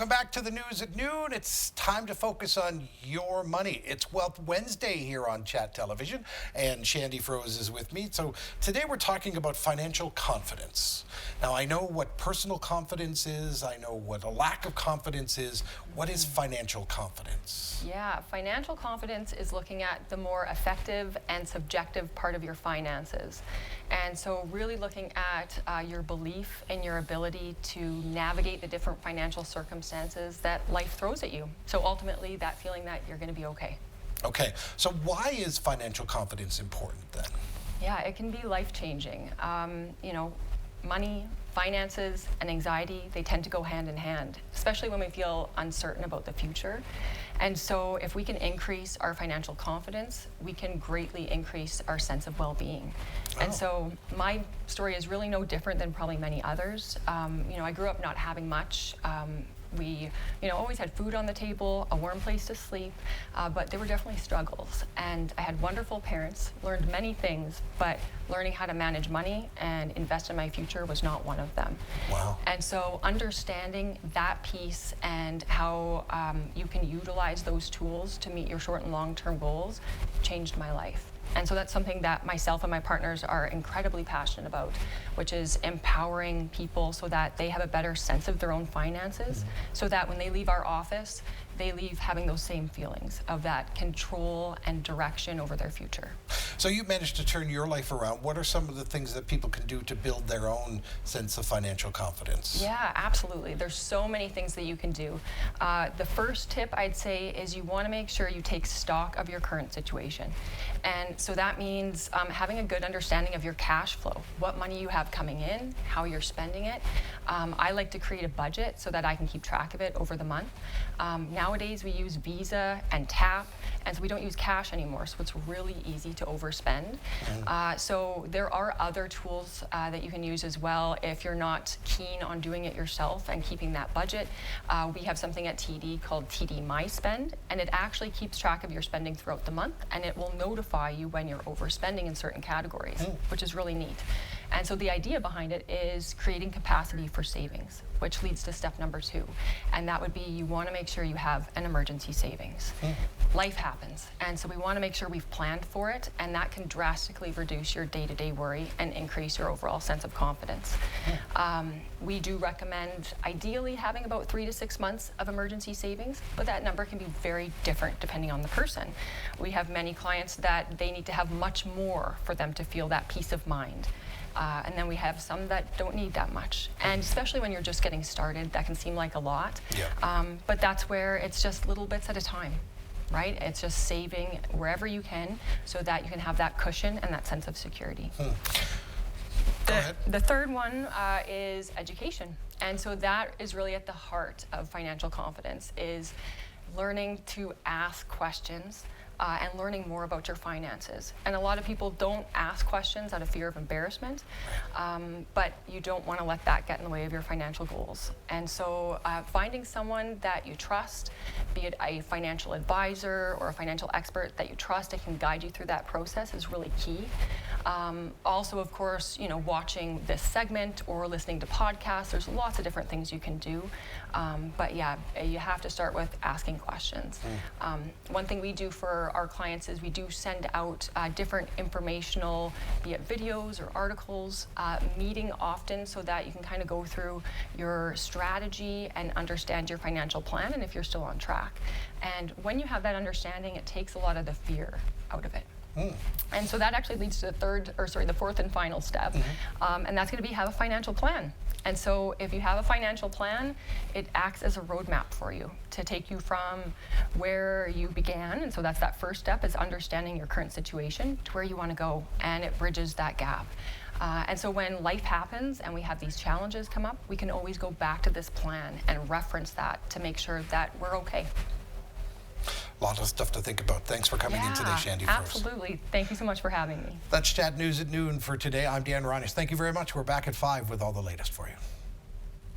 Welcome back to the news at noon. It's time to focus on your money. It's Wealth Wednesday here on Chat Television, and Shandie Froese is with me. So today we're talking about financial confidence. Now, I know what personal confidence is. I know what a lack of confidence is. What is financial confidence? Yeah, financial confidence is looking at the more effective and subjective part of your finances. And so really looking at your belief in your ability to navigate the different financial circumstances that life throws at you. So ultimately that feeling that you're going to be okay. Okay, so why is financial confidence important then? Yeah, it can be life-changing. Money, finances, and anxiety, they tend to go hand in hand, especially when we feel uncertain about the future. And so if we can increase our financial confidence, we can greatly increase our sense of well-being. And so my story is really no different than probably many others. I grew up not having much. We, always had food on the table, a warm place to sleep, but there were definitely struggles. And I had wonderful parents, learned many things, but learning how to manage money and invest in my future was not one of them. Wow. And so understanding that piece and how you can utilize those tools to meet your short and long-term goals changed my life. And so that's something that myself and my partners are incredibly passionate about, which is empowering people so that they have a better sense of their own finances, so that when they leave our office, they leave having those same feelings of that control and direction over their future. So you managed to turn your life around. What are some of the things that people can do to build their own sense of financial confidence? Yeah, absolutely. There's so many things that you can do. The first tip I'd say is you want to make sure you take stock of your current situation. And so that means having a good understanding of your cash flow, what money you have coming in, how you're spending it. I like to create a budget so that I can keep track of it over the month. Nowadays we use Visa and Tap, and so we don't use cash anymore, so it's really easy to overspend. So there are other tools that you can use as well if you're not keen on doing it yourself and keeping that budget. We have something at TD called TD My Spend, and it actually keeps track of your spending throughout the month, and it will notify you when you're overspending in certain categories, which is really neat. And so the idea behind it is creating capacity for savings, which leads to step number 2. And that would be you want to make sure you have an emergency savings. Life happens, and so we want to make sure we've planned for it, and that can drastically reduce your day-to-day worry and increase your overall sense of confidence. We do recommend ideally having about 3 to 6 months of emergency savings, but that number can be very different depending on the person. We have many clients that they need to have much more for them to feel that peace of mind. And then we have some that don't need that much. And especially when you're just getting started, that can seem like a lot. But that's where it's just little bits at a time, right? It's just saving wherever you can so that you can have that cushion and that sense of security. The third one is education. And so that is really at the heart of financial confidence, is learning to ask questions and learning more about your finances. And a lot of people don't ask questions out of fear of embarrassment, but you don't want to let that get in the way of your financial goals. And so finding someone that you trust, be it a financial advisor or a financial expert that you trust and can guide you through that process, is really key. Also, of course, watching this segment or listening to podcasts, there's lots of different things you can do. But yeah, you have to start with asking questions. One thing we do for our clients is we do send out different informational, be it videos or articles, meeting often so that you can kind of go through your strategy and understand your financial plan and if you're still on track. And when you have that understanding, it takes a lot of the fear out of it. And so that actually leads to the fourth and final step, and that's going to be have a financial plan. And so if you have a financial plan, it acts as a roadmap for you to take you from where you began, and so that's that first step, is understanding your current situation, to where you want to go, and it bridges that gap. And so when life happens and we have these challenges come up, we can always go back to this plan and reference that to make sure that we're okay. A lot of stuff to think about. Thanks for coming in today, Shandie Froese. Absolutely. Thank you so much for having me. That's Chat News at Noon for today. I'm Dan Reines. Thank you very much. We're back at 5 with all the latest for you.